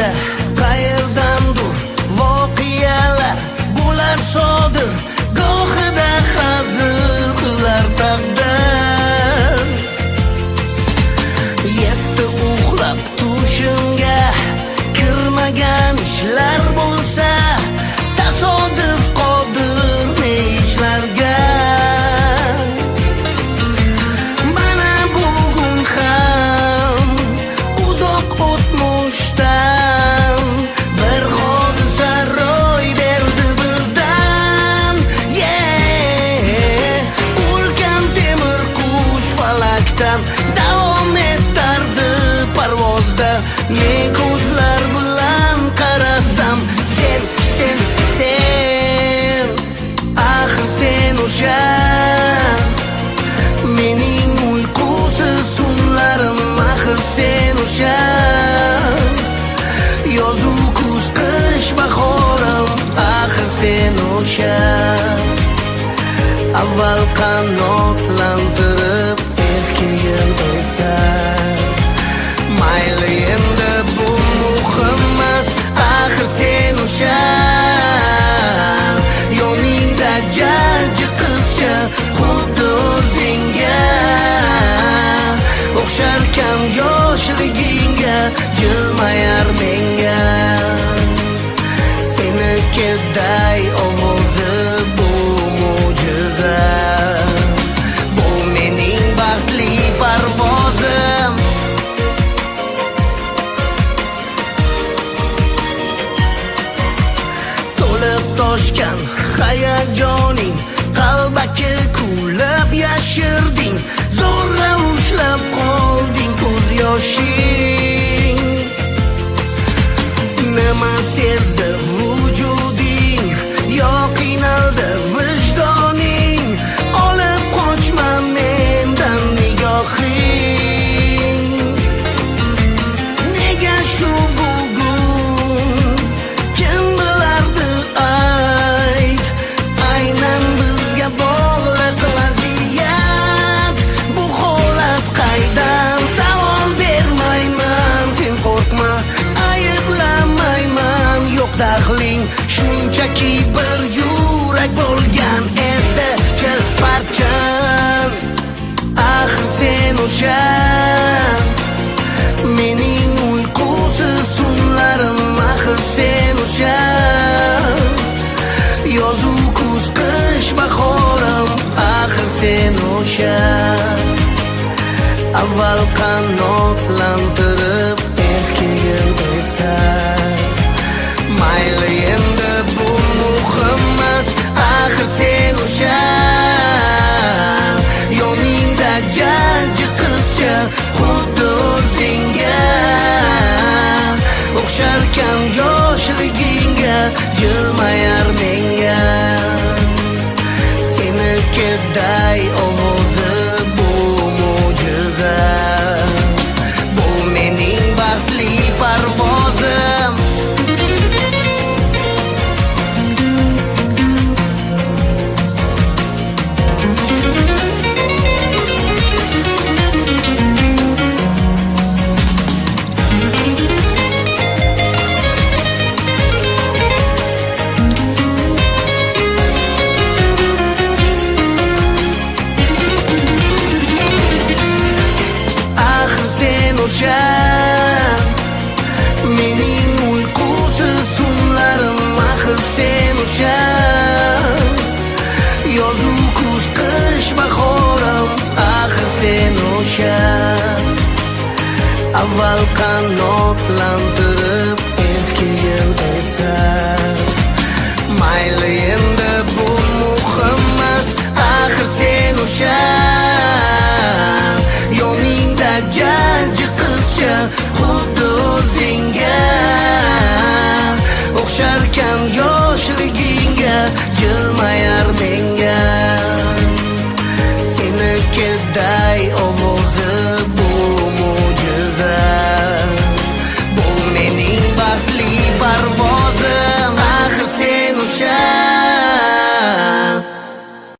ko'zda qayerdandir voqealar bo'lar sodir, gohida hazil qilar taqdir. Yetti uxlab tushimga kirmagan ishlar bo'lsa, tasodif qodir ne ishlarga. Mana bugun ham uzoq o'tmishdan bir hodisa ro'y berdi birdan. Ulkan temir qush falakdan davom etardi parvozda. Men ko'zlar bilan qarasam, sen axir sen o'sha mening uyqusiz tunlarim, axir sen o'sha yozu kuz qish bahorim, axir sen o'sha avval qanotlantirib erkagim esa. Mayli endi bu muhim emas, axir sen o'sha yoningda jajji qizcha, xuddi o'zingga o'xsharkan yoshligingga, jilmayar menga senikiday ovozi bu mo'jiza, bu mening baxtli parvozim. To'lib toshgan hayajoning qalbaki kulib yashirding, zo'rg'a ushlab qolding ko'z yoshing. Nima sezdi vujuding, yo qiynaldi vijdoning, olib qochma mendan nigohing. Nega shu bugun kim bilardi ayt, aynan bizga bog'liq vaziyat. Bu holat qaydan, savol bermayman, sen qo'rqma, ayblamayman, yo'q daxling. Shunchaki bir yurak bo'lgan edi parchan, axir sen o'sha mening uyqusiz tunlarim, axir sen o'sha yozu kuz qish bahorim, axir sen o'sha avval qanotlantirib erkagim esa. Mayli endi bu muhim emas, axir sen o'sha yoningda jajji qizcha, xuddi o'zingga o'xsharkan yoshligingga, jilmayar menga senikiday ovozi bu mo'jiza, bu mening baxtli parvozim. O'sha mening uyqusiz tunlarim, axir sen o'sha yozu kuz qish bahorim, axir sen o'sha avval qanotlantirib